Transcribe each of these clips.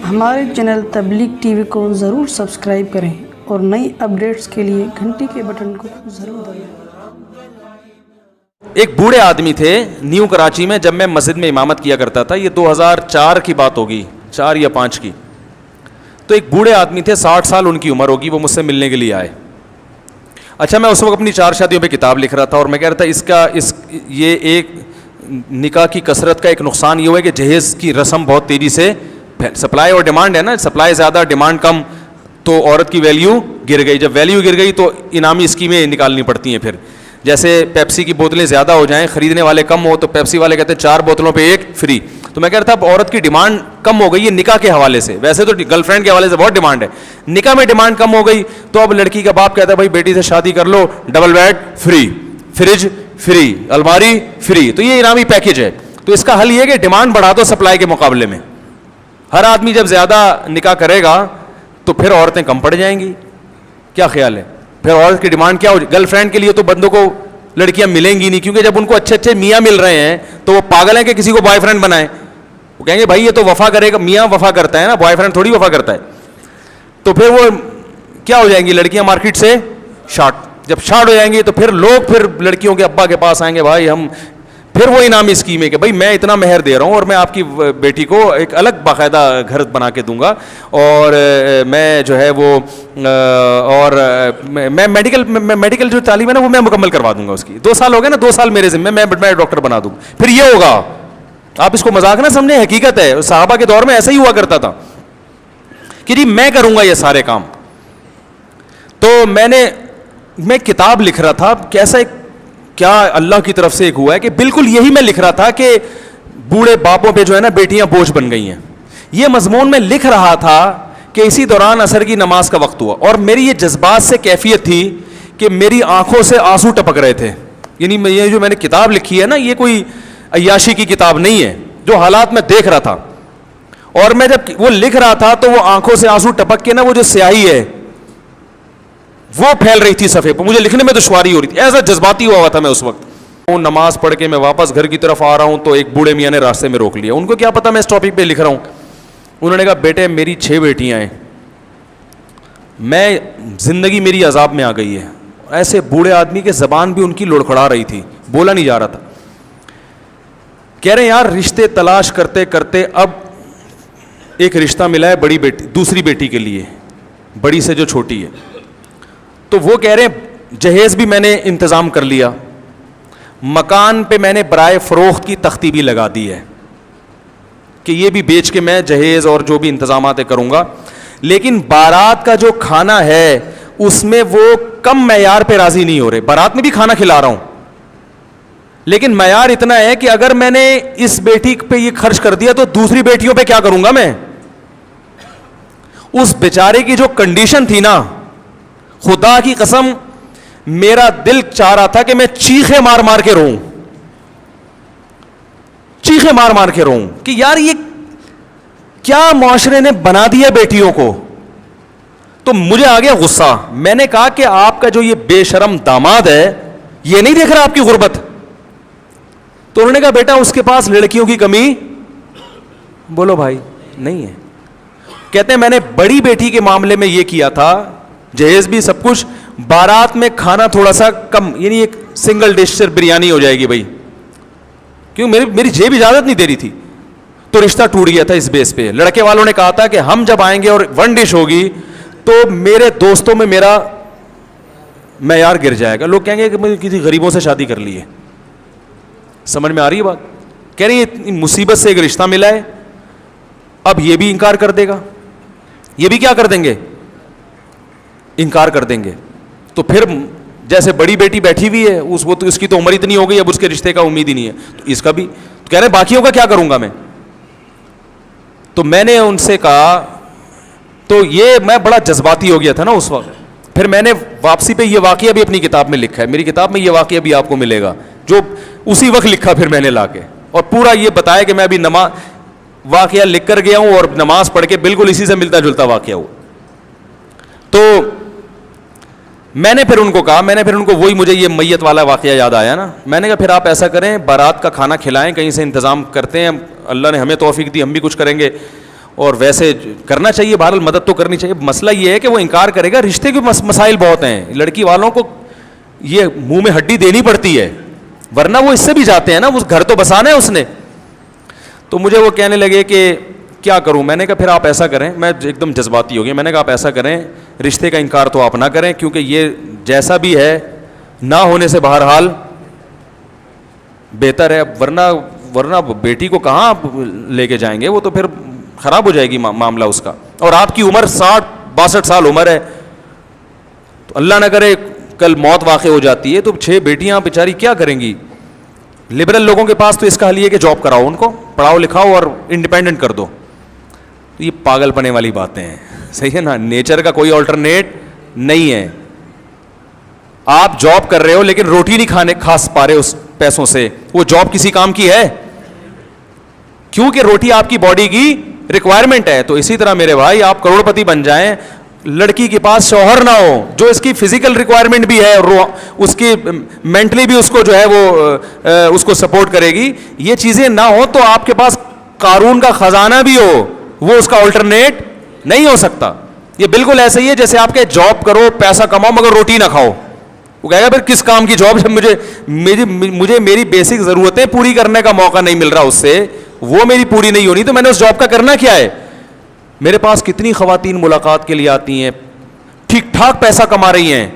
ہمارے چینل تبلیغ T V کو ضرور سبسکرائب کریں اور نئی اپڈیٹس کے لیے گھنٹی کے بٹن کو ضرور دبائیں۔ ایک بوڑھے آدمی تھے نیو کراچی میں، جب میں مسجد میں امامت کیا کرتا تھا، یہ 2004 کی بات ہوگی، 4 یا 5 کی۔ تو ایک بوڑھے آدمی تھے، 60 سال ان کی عمر ہوگی، وہ مجھ سے ملنے کے لیے آئے۔ اچھا، میں اس وقت اپنی 4 شادیوں پہ کتاب لکھ رہا تھا، اور میں کہہ رہا تھا یہ ایک نکاح کی کثرت کا ایک نقصان یہ ہوا ہے کہ جہیز کی رسم بہت تیزی سے، سپلائی اور ڈیمانڈ ہے نا، سپلائی زیادہ ڈیمانڈ کم، تو عورت کی ویلیو گر گئی۔ جب ویلیو گر گئی تو انعامی اسکیمیں نکالنی پڑتی ہیں۔ پھر جیسے پیپسی کی بوتلیں زیادہ ہو جائیں، خریدنے والے کم ہو، تو پیپسی والے کہتے ہیں 4 بوتلوں پہ 1 فری۔ تو میں کہہ رہا تھا اب عورت کی ڈیمانڈ کم ہو گئی ہے نکاح کے حوالے سے، ویسے تو گرل فرینڈ کے حوالے سے بہت ڈیمانڈ ہے، نکاح میں ڈیمانڈ کم ہو گئی۔ تو اب لڑکی کا باپ کہتا ہے بھائی بیٹی سے شادی کر لو، double bed free, fridge free, الماری فری، تو یہ انعامی پیکج ہے۔ تو اس کا حل یہ ہے کہ ڈیمانڈ بڑھا دو سپلائی کے مقابلے میں۔ ہر آدمی جب زیادہ نکاح کرے گا تو پھر عورتیں کم پڑ جائیں گی۔ کیا خیال ہے؟ پھر عورت کی ڈیمانڈ کیا ہو؟ گرل فرینڈ کے لیے تو بندوں کو لڑکیاں ملیں گی نہیں، کیونکہ جب ان کو اچھے اچھے میاں مل رہے ہیں تو وہ پاگل ہیں کہ کسی کو بوائے فرینڈ بنائیں۔ وہ کہیں گے بھائی یہ تو وفا کرے گا، میاں وفا کرتا ہے نا، بوائے فرینڈ تھوڑی وفا کرتا ہے۔ تو پھر وہ کیا ہو جائیں گی لڑکیاں مارکیٹ سے شارٹ۔ جب شارٹ ہو جائیں گی تو پھر لوگ پھر لڑکیوں کے ابا کے پاس آئیں گے، بھائی ہم، پھر وہ انعامی اسکیم ہے کہ بھائی میں اتنا مہر دے رہا ہوں اور میں آپ کی بیٹی کو ایک الگ باقاعدہ گھر بنا کے دوں گا، اور میں جو ہے وہ اور میں میڈیکل جو تعلیم ہے نا وہ میں مکمل کروا دوں گا اس کی۔ 2 سال ہو گئے نا، 2 سال میرے ذمہ، میں ڈاکٹر بنا دوں گا۔ پھر یہ ہوگا، آپ اس کو مذاق نہ سمجھیں، حقیقت ہے۔ صحابہ کے دور میں ایسا ہی ہوا کرتا تھا کہ جی میں کروں گا یہ سارے کام۔ تو میں کتاب لکھ رہا تھا، کیسا ایک کیا اللہ کی طرف سے ایک ہوا ہے کہ بالکل یہی میں لکھ رہا تھا کہ بوڑھے باپوں پہ جو ہے نا بیٹیاں بوجھ بن گئی ہیں۔ یہ مضمون میں لکھ رہا تھا کہ اسی دوران عصر کی نماز کا وقت ہوا، اور میری یہ جذبات سے کیفیت تھی کہ میری آنکھوں سے آنسو ٹپک رہے تھے۔ یعنی یہ جو میں نے کتاب لکھی ہے نا، یہ کوئی عیاشی کی کتاب نہیں ہے، جو حالات میں دیکھ رہا تھا، اور میں جب وہ لکھ رہا تھا تو وہ آنکھوں سے آنسو ٹپک کے نا وہ جو سیاہی ہے وہ پھیل رہی تھی صفحے پر، مجھے لکھنے میں دشواری ہو رہی تھی، ایسا جذباتی ہوا تھا میں اس وقت۔ نماز پڑھ کے میں واپس گھر کی طرف آ رہا ہوں تو ایک بوڑھے میاں نے راستے میں روک لیا۔ ان کو کیا پتا میں اس ٹاپک پہ لکھ رہا ہوں۔ انہوں نے کہا بیٹے میری 6 بیٹیاں ہیں، میں زندگی میری عذاب میں آ گئی ہے۔ ایسے بوڑھے آدمی کے زبان بھی ان کی لڑکھڑا رہی تھی، بولا نہیں جا رہا تھا۔ کہہ رہے ہیں یار رشتے تلاش کرتے کرتے اب ایک رشتہ ملا ہے بڑی بیٹی، دوسری بیٹی کے لیے، بڑی سے جو چھوٹی ہے۔ تو وہ کہہ رہے ہیں جہیز بھی میں نے انتظام کر لیا، مکان پہ میں نے برائے فروخت کی تختی بھی لگا دی ہے کہ یہ بھی بیچ کے میں جہیز اور جو بھی انتظامات کروں گا، لیکن بارات کا جو کھانا ہے اس میں وہ کم معیار پہ راضی نہیں ہو رہے۔ بارات میں بھی کھانا کھلا رہا ہوں، لیکن معیار اتنا ہے کہ اگر میں نے اس بیٹی پہ یہ خرچ کر دیا تو دوسری بیٹیوں پہ کیا کروں گا میں؟ اس بیچارے کی جو کنڈیشن تھی نا، خدا کی قسم میرا دل چاہ رہا تھا کہ میں چیخے مار مار کے روؤں، چیخے مار مار کے روؤں کہ یار یہ کیا معاشرے نے بنا دیا بیٹیوں کو۔ تو مجھے آ گیا غصہ، میں نے کہا کہ آپ کا جو یہ بے شرم داماد ہے یہ نہیں دیکھ رہا آپ کی غربت؟ تو انہوں نے کہا بیٹا اس کے پاس لڑکیوں کی کمی بولو بھائی نہیں ہے۔ کہتے ہیں میں نے بڑی بیٹی کے معاملے میں یہ کیا تھا، جہیز بھی سب کچھ، بارات میں کھانا تھوڑا سا کم، یعنی ایک سنگل ڈش صرف بریانی ہو جائے گی بھائی، کیوں میری جیب اجازت نہیں دے رہی تھی۔ تو رشتہ ٹوٹ گیا تھا اس بیس پہ۔ لڑکے والوں نے کہا تھا کہ ہم جب آئیں گے اور 1 ڈش ہوگی تو میرے دوستوں میں میرا معیار گر جائے گا، لوگ کہیں گے کہ میں کسی غریبوں سے شادی کر لی ہے۔ سمجھ میں آ رہی ہے بات؟ کہہ رہی ہے مصیبت سے ایک رشتہ ملا ہے، اب یہ بھی انکار کر دے گا، یہ بھی کیا کر دیں گے؟ انکار کر دیں گے۔ تو پھر جیسے بڑی بیٹی بیٹھی ہوئی ہے، اس کی تو عمر اتنی ہو گئی، اب اس کے رشتے کا امید ہی نہیں ہے، تو اس کا بھی تو کہہ رہے باقیوں کا کیا کروں گا میں؟ تو میں نے ان سے کہا، تو یہ میں بڑا جذباتی ہو گیا تھا نا اس وقت۔ پھر میں نے واپسی پہ یہ واقعہ بھی اپنی کتاب میں لکھا ہے، میری کتاب میں یہ واقعہ بھی آپ کو ملے گا جو اسی وقت لکھا، پھر میں نے لا کے اور پورا یہ بتایا کہ میں ابھی واقعہ لکھ کر گیا ہوں اور نماز پڑھ کے بالکل اسی سے ملتا جلتا واقعہ ہو۔ تو میں نے پھر ان کو وہی مجھے یہ میت والا واقعہ یاد آیا نا. میں نے کہا پھر آپ ایسا کریں, بارات کا کھانا کھلائیں, کہیں سے انتظام کرتے ہیں, اللہ نے ہمیں توفیق دی, ہم بھی کچھ کریں گے, اور ویسے کرنا چاہیے, بہرحال مدد تو کرنی چاہیے. مسئلہ یہ ہے کہ وہ انکار کرے گا. رشتے کے مسائل بہت ہیں, لڑکی والوں کو یہ منہ میں ہڈی دینی پڑتی ہے, ورنہ وہ اس سے بھی جاتے ہیں نا, وہ گھر تو بسانا ہے اس نے. تو مجھے وہ کہنے لگے کہ کیا کروں. میں نے کہا پھر آپ ایسا کریں, میں ایک دم جذباتی ہو گیا, میں نے کہا آپ ایسا کریں, رشتے کا انکار تو آپ نہ کریں, کیونکہ یہ جیسا بھی ہے نہ ہونے سے بہرحال بہتر ہے, ورنہ بیٹی کو کہاں آپ لے کے جائیں گے, وہ تو پھر خراب ہو جائے گی معاملہ اس کا. اور آپ کی عمر 60-62 سال عمر ہے, تو اللہ نہ کرے کل موت واقع ہو جاتی ہے, تو 6 بیٹیاں بیچاری کیا کریں گی. لبرل لوگوں کے پاس تو اس کا حل یہ کہ جاب کراؤ, ان کو پڑھاؤ لکھاؤ اور انڈیپینڈنٹ کر دو. یہ پاگل پنے والی باتیں ہیں, صحیح ہے نا. نیچر کا کوئی آلٹرنیٹ نہیں ہے. آپ جاب کر رہے ہو لیکن روٹی نہیں کھا پا رہے اس پیسوں سے, وہ جاب کسی کام کی ہے؟ کیونکہ روٹی آپ کی باڈی کی ریکوائرمنٹ ہے. تو اسی طرح میرے بھائی آپ کروڑ پتی بن جائیں, لڑکی کے پاس شوہر نہ ہو جو اس کی فزیکل ریکوائرمنٹ بھی ہے اور اس کی مینٹلی بھی اس کو جو ہے وہ اس کو سپورٹ کرے گی, یہ چیزیں نہ ہو تو آپ کے پاس قارون کا خزانہ بھی ہو, وہ اس کا آلٹرنیٹ نہیں ہو سکتا. یہ بالکل ایسے ہی ہے جیسے آپ کے جاب کرو, پیسہ کماؤ, مگر روٹی نہ کھاؤ. وہ کہے گا پھر کس کام کی جاب جب مجھے میری بیسک ضرورتیں پوری کرنے کا موقع نہیں مل رہا, اس سے وہ میری پوری نہیں ہونی, تو میں نے اس جاب کا کرنا کیا ہے. میرے پاس کتنی خواتین ملاقات کے لیے آتی ہیں, ٹھیک ٹھاک پیسہ کما رہی ہیں,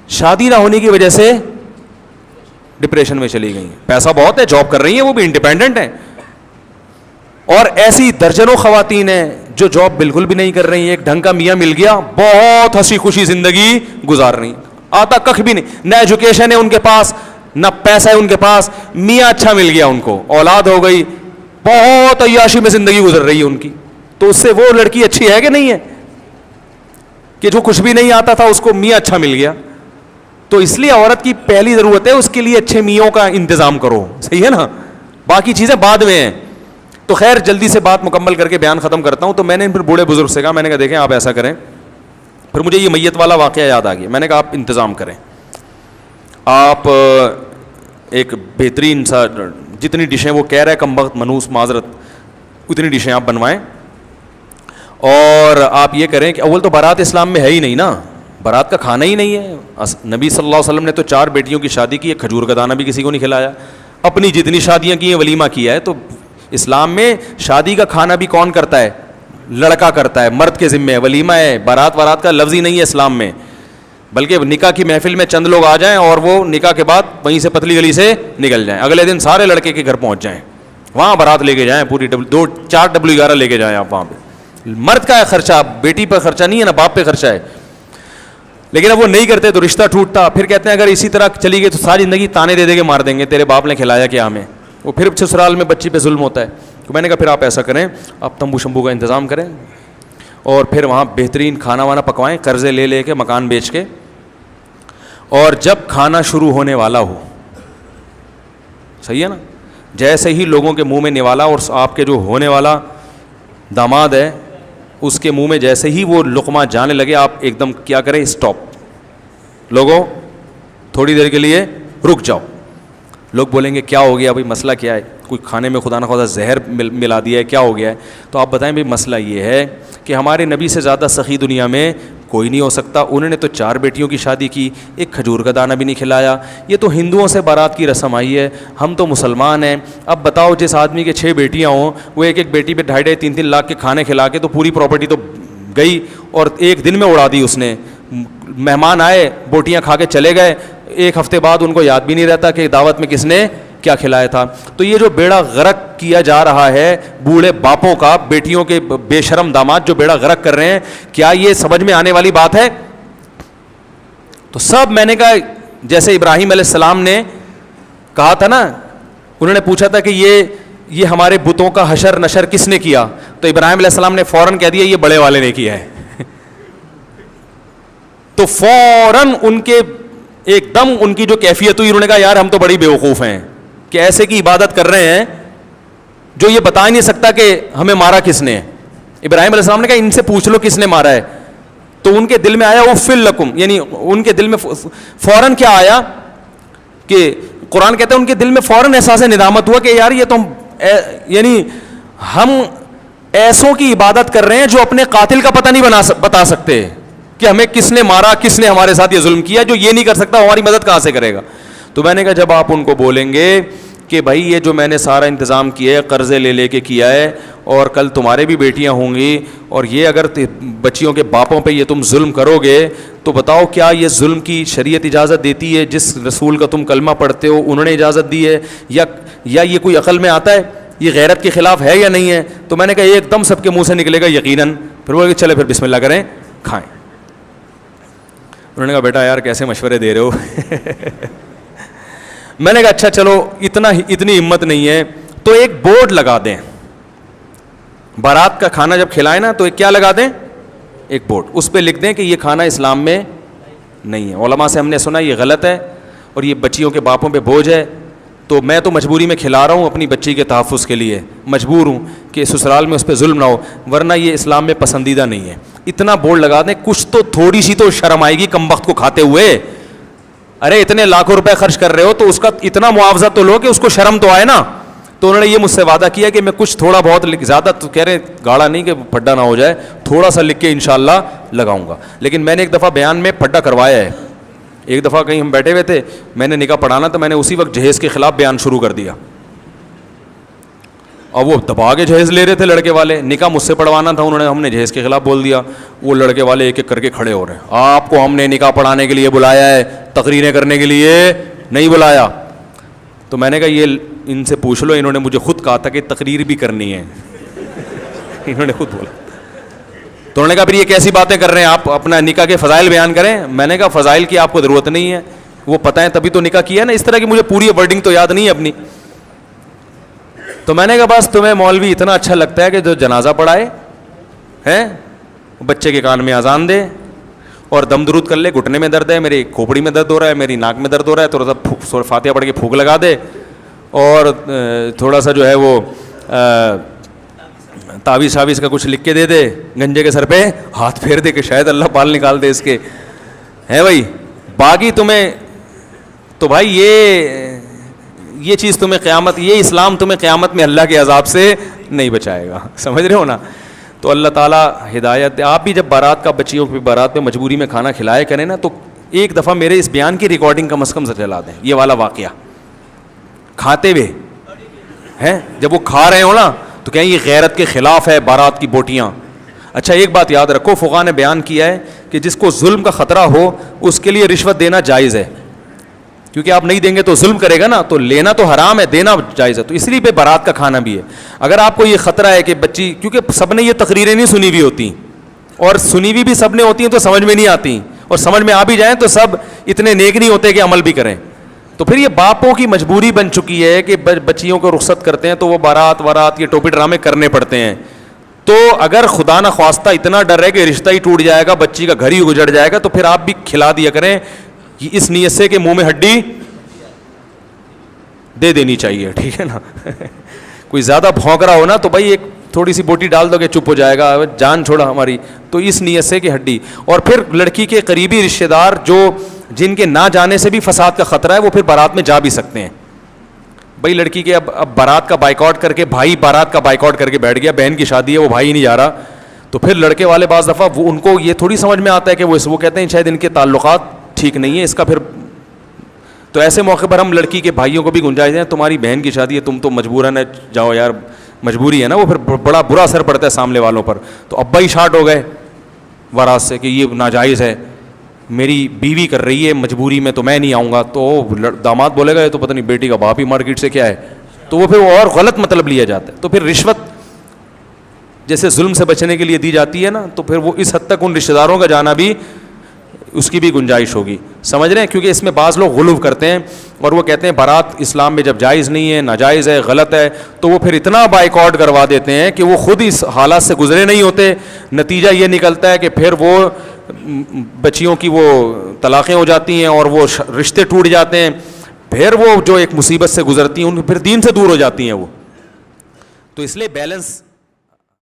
شادی نہ ہونے کی وجہ سے ڈپریشن میں چلی گئی. پیسہ بہت ہے, جاب کر رہی ہیں, وہ بھی انڈیپینڈنٹ ہیں. اور ایسی درجنوں خواتین ہیں جو جاب بالکل بھی نہیں کر رہی ہیں, ایک ڈھنگ کا میاں مل گیا, بہت ہنسی خوشی زندگی گزار رہی ہیں, آتا کخ بھی نہیں, نہ ایجوکیشن ہے ان کے پاس, نہ پیسہ ہے ان کے پاس, میاں اچھا مل گیا ان کو, اولاد ہو گئی, بہت عیاشی میں زندگی گزر رہی ہے ان کی. تو اس سے وہ لڑکی اچھی ہے کہ نہیں ہے کہ جو کچھ بھی نہیں آتا تھا اس کو میاں اچھا مل گیا. تو اس لیے عورت کی پہلی ضرورت ہے اس کے لیے اچھے میوں کا انتظام کرو, صحیح ہے نا, باقی چیزیں بعد میں ہیں. تو خیر جلدی سے بات مکمل کر کے بیان ختم کرتا ہوں. تو میں نے پھر بوڑھے بزرگ سے کہا, میں نے کہا دیکھیں آپ ایسا کریں, پھر مجھے یہ میت والا واقعہ یاد آ گیا. میں نے کہا آپ انتظام کریں, آپ ایک بہترین سا جتنی ڈشیں وہ کہہ رہے کم وقت منوس معذرت اتنی ڈشیں آپ بنوائیں, اور آپ یہ کریں کہ اول تو بارات اسلام میں ہے ہی نہیں نا, بارات کا کھانا ہی نہیں ہے. نبی صلی اللہ علیہ وسلم نے تو 4 بیٹیوں کی شادی کی, ایک کھجور کا دانہ بھی کسی کو نہیں کھلایا. اپنی جتنی شادیاں کی ہیں ولیمہ کیا ہے. تو اسلام میں شادی کا کھانا بھی کون کرتا ہے؟ لڑکا کرتا ہے, مرد کے ذمے ہے, ولیمہ ہے. بارات کا لفظ ہی نہیں ہے اسلام میں, بلکہ نکاح کی محفل میں چند لوگ آ جائیں اور وہ نکاح کے بعد وہیں سے پتلی گلی سے نکل جائیں, اگلے دن سارے لڑکے کے گھر پہنچ جائیں, وہاں بارات لے کے جائیں, پوری 4 W11 لے کے جائیں آپ وہاں پہ. مرد کا ہے خرچہ, بیٹی پہ خرچہ نہیں ہے نا, باپ پہ خرچہ ہے. لیکن اب وہ نہیں کرتے تو رشتہ ٹوٹتا. پھر کہتے ہیں اگر اسی طرح چلی گئی تو ساری زندگی تانے دے کے مار دیں گے, تیرے باپ نے کھلایا کیا ہمیں. وہ پھر سسرال میں بچی پہ ظلم ہوتا ہے. تو میں نے کہا پھر آپ ایسا کریں, آپ تمبو شمبو کا انتظام کریں, اور پھر وہاں بہترین کھانا وانا پکوائیں, قرضے لے کے مکان بیچ کے, اور جب کھانا شروع ہونے والا ہو, صحیح ہے نا, جیسے ہی لوگوں کے منہ میں نوالا, اور آپ کے جو ہونے والا داماد ہے اس کے منہ میں جیسے ہی وہ لقمہ جانے لگے, آپ ایک دم کیا کریں, اسٹاپ, لوگوں تھوڑی دیر کے لیے رک جاؤ. لوگ بولیں گے کیا ہو گیا بھائی, مسئلہ کیا ہے, کوئی کھانے میں خدا نخواستہ زہر ملا دیا ہے, کیا ہو گیا ہے. تو آپ بتائیں بھائی مسئلہ یہ ہے کہ ہمارے نبی سے زیادہ سخی دنیا میں کوئی نہیں ہو سکتا. انہوں نے تو 4 بیٹیوں کی شادی کی, ایک کھجور کا دانہ بھی نہیں کھلایا. یہ تو ہندوؤں سے بارات کی رسم آئی ہے, ہم تو مسلمان ہیں. اب بتاؤ جس آدمی کے 6 بیٹیاں ہوں, وہ ایک بیٹی پہ 2.5-3 لاکھ کے کھانے کھلا کے تو پوری پراپرٹی تو گئی, اور ایک دن میں اڑا دی اس نے. مہمان آئے, بوٹیاں کھا کے چلے گئے, 1 ہفتے بعد ان کو یاد بھی نہیں رہتا کہ دعوت میں کس نے کیا کھلایا تھا. تو یہ جو بیڑا غرق کیا جا رہا ہے بوڑھے باپوں کا, بیٹیوں کے بے شرم داماد جو بیڑا غرق کر رہے ہیں, کیا یہ سمجھ میں آنے والی بات ہے؟ تو سب میں نے کہا جیسے ابراہیم علیہ السلام نے کہا تھا نا, انہوں نے پوچھا تھا کہ یہ ہمارے بتوں کا حشر نشر کس نے کیا, تو ابراہیم علیہ السلام نے فوراً کہہ دیا یہ بڑے والے نے کیا ہے. تو فوراً ان کے ایک دم ان کی جو کیفیت ہوئی, انہوں نے کہا یار ہم تو بڑی بیوقوف ہیں کہ ایسے کی عبادت کر رہے ہیں جو یہ بتا ہی نہیں سکتا کہ ہمیں مارا کس نے. ابراہیم علیہ السلام نے کہا ان سے پوچھ لو کس نے مارا ہے. تو ان کے دل میں آیا اُفِّل لکم, یعنی ان کے دل میں فوراً کیا آیا کہ قرآن کہتا ہے ان کے دل میں فوراً احساس ندامت ہوا کہ یار یہ تو یعنی ہم ایسوں کی عبادت کر رہے ہیں جو اپنے قاتل کا پتہ نہیں بتا سکتے کہ ہمیں کس نے مارا, کس نے ہمارے ساتھ یہ ظلم کیا, جو یہ نہیں کر سکتا ہماری مدد کہاں سے کرے گا. تو میں نے کہا جب آپ ان کو بولیں گے کہ بھائی یہ جو میں نے سارا انتظام کیا ہے قرضے لے کے کیا ہے, اور کل تمہارے بھی بیٹیاں ہوں گی, اور یہ اگر بچیوں کے باپوں پہ یہ تم ظلم کرو گے تو بتاؤ کیا یہ ظلم کی شریعت اجازت دیتی ہے؟ جس رسول کا تم کلمہ پڑھتے ہو انہوں نے اجازت دی ہے, یا یہ کوئی عقل میں آتا ہے؟ یہ غیرت کے خلاف ہے یا نہیں ہے؟ تو میں نے کہا ایک دم سب کے منہ سے نکلے گا یقیناً. پھر وہ چلے پھر بسم اللہ کریں کھائیں. انہوں نے کہا بیٹا یار کیسے مشورے دے رہے ہو. میں نے کہا اچھا چلو اتنی ہمت نہیں ہے تو ایک بورڈ لگا دیں, بارات کا کھانا جب کھلائیں نا تو ایک کیا لگا دیں, ایک بورڈ, اس پہ لکھ دیں کہ یہ کھانا اسلام میں نہیں ہے. علماء سے ہم نے سنا یہ غلط ہے اور یہ بچیوں کے باپوں پہ بوجھ ہے, تو میں تو مجبوری میں کھلا رہا ہوں اپنی بچی کے تحفظ کے لیے, مجبور ہوں کہ سسرال میں اس پہ ظلم نہ ہو, ورنہ یہ اسلام میں پسندیدہ نہیں ہے. اتنا بورڈ لگا دیں, کچھ تو تھوڑی سی تو شرم آئے گی کم وقت کو کھاتے ہوئے. ارے اتنے لاکھوں روپے خرچ کر رہے ہو تو اس کا اتنا معاوضہ تو لو کہ اس کو شرم تو آئے نا. تو انہوں نے یہ مجھ سے وعدہ کیا کہ میں کچھ تھوڑا بہت زیادہ تو کہہ رہے گاڑا نہیں کہ پھڈا نہ ہو جائے, تھوڑا سا لکھ کے انشاءاللہ لگاؤں گا. لیکن میں نے ایک دفعہ بیان میں پھڈا کروایا ہے. ایک دفعہ کہیں ہم بیٹھے ہوئے تھے, میں نے نکاح پڑھانا تو میں نے اسی وقت جہیز کے خلاف بیان شروع کر دیا, اور وہ دبا کے جہیز لے رہے تھے لڑکے والے. نکاح مجھ سے پڑھوانا تھا, ہم نے جہیز کے خلاف بول دیا. وہ لڑکے والے ایک ایک کر کے کھڑے ہو رہے ہیں, آپ کو ہم نے نکاح پڑھانے کے لیے بلایا ہے, تقریریں کرنے کے لیے نہیں بلایا. تو میں نے کہا یہ ان سے پوچھ لو, انہوں نے مجھے خود کہا تھا کہ تقریر بھی کرنی ہے. انہوں نے خود بولا. تو انہوں نے کہا پھر یہ کیسی باتیں کر رہے ہیں, آپ اپنا نکاح کے فضائل بیان کریں. میں نے کہا فضائل کی آپ کو ضرورت نہیں ہے, وہ پتہ ہے تبھی تو نکاح کیا نا. اس طرح کی مجھے پوری ورڈنگ تو یاد نہیں ہے اپنی. تو میں نے کہا بس تمہیں مولوی اتنا اچھا لگتا ہے کہ جو جنازہ پڑھائے ہیں, بچے کے کان میں اذان دے اور دم درود کر لے, گھٹنے میں درد ہے, میری کھوپڑی میں درد ہو رہا ہے, میری ناک میں درد ہو رہا ہے, تھوڑا سا فاتحہ پڑھ کے پھونک لگا دے, اور تھوڑا سا جو ہے وہ تعویذ شاویز کا کچھ لکھ کے دے دے, گنجے کے سر پہ ہاتھ پھیر دے کہ شاید اللہ بال نکال دے اس کے, ہے بھائی. باقی تمہیں تو بھائی یہ چیز تمہیں قیامت, یہ اسلام تمہیں قیامت میں اللہ کے عذاب سے نہیں بچائے گا. سمجھ رہے ہو نا. تو اللہ تعالیٰ ہدایت. آپ بھی جب بارات کا بچیوں کی بارات میں مجبوری میں کھانا کھلائے کریں نا, تو ایک دفعہ میرے اس بیان کی ریکارڈنگ کم از کم سے چلا دیں, یہ والا واقعہ کھاتے ہوئے ہیں. جب وہ کھا رہے ہو نا تو کہیں یہ غیرت کے خلاف ہے بارات کی بوٹیاں. اچھا ایک بات یاد رکھو, فقہا نے بیان کیا ہے کہ جس کو ظلم کا خطرہ ہو اس کے لیے رشوت دینا جائز ہے, کیونکہ آپ نہیں دیں گے تو ظلم کرے گا نا, تو لینا تو حرام ہے, دینا جائز ہے. تو اس لیے پہ بارات کا کھانا بھی ہے. اگر آپ کو یہ خطرہ ہے کہ بچی, کیونکہ سب نے یہ تقریریں نہیں سنی ہوئی ہوتی, اور سنی ہوئی بھی سب نے ہوتی ہیں تو سمجھ میں نہیں آتی, اور سمجھ میں آ بھی جائیں تو سب اتنے نیک نہیں ہوتے کہ عمل بھی کریں. تو پھر یہ باپوں کی مجبوری بن چکی ہے کہ بچیوں کو رخصت کرتے ہیں تو وہ بارات یہ ٹوپی ڈرامے کرنے پڑتے ہیں. تو اگر خدا نہ خواستہ اتنا ڈر ہے کہ رشتہ ہی ٹوٹ جائے گا, بچی کا گھر ہی اجڑ جائے گا, تو پھر آپ بھی کھلا دیا کریں اس نیت سے کہ منہ میں ہڈی دے دینی چاہیے, ٹھیک ہے نا. کوئی زیادہ بھونک رہا ہو نا تو بھائی ایک تھوڑی سی بوٹی ڈال دو کہ چپ ہو جائے گا, جان چھوڑا ہماری. تو اس نیت سے کہ ہڈی. اور پھر لڑکی کے قریبی رشتہ دار جن کے نہ جانے سے بھی فساد کا خطرہ ہے, وہ پھر بارات میں جا بھی سکتے ہیں. بھائی لڑکی کے اب بارات کا بائیکاٹ کر کے, بھائی بارات کا بائیکاٹ کر کے بیٹھ گیا, بہن کی شادی ہے وہ بھائی نہیں جا رہا, تو پھر لڑکے والے بعض دفعہ وہ ان کو یہ تھوڑی سمجھ میں آتا ہے کہ وہ کہتے ہیں شاید ان کے تعلقات ٹھیک نہیں ہے اس کا. پھر تو ایسے موقع پر ہم لڑکی کے بھائیوں کو بھی گنجائش دیں, تمہاری بہن کی شادی ہے, تم تو مجبوراً جاؤ یار, مجبوری ہے نا. وہ پھر بڑا برا اثر پڑتا ہے سامنے والوں پر. تو ابا ہی شارٹ ہو گئے وراثت سے کہ یہ ناجائز ہے, میری بیوی کر رہی ہے مجبوری میں تو میں نہیں آؤں گا. تو داماد بولے گا یہ تو پتہ نہیں بیٹی کا باپ ہی مارکیٹ سے کیا ہے, تو وہ پھر اور غلط مطلب لیا جاتا ہے. تو پھر رشوت جیسے ظلم سے بچنے کے لیے دی جاتی ہے نا, تو پھر وہ اس حد تک ان رشتہ داروں کا جانا بھی اس کی بھی گنجائش ہوگی. سمجھ رہے ہیں, کیونکہ اس میں بعض لوگ غلو کرتے ہیں اور وہ کہتے ہیں بارات اسلام میں جب جائز نہیں ہے, ناجائز ہے, غلط ہے, تو وہ پھر اتنا بائیکاٹ کروا دیتے ہیں کہ وہ خود اس حالات سے گزرے نہیں ہوتے. نتیجہ یہ نکلتا ہے کہ پھر وہ بچیوں کی وہ طلاقیں ہو جاتی ہیں اور وہ رشتے ٹوٹ جاتے ہیں. پھر وہ جو ایک مصیبت سے گزرتی ہیں ان پھر دین سے دور ہو جاتی ہیں وہ. تو اس لیے بیلنس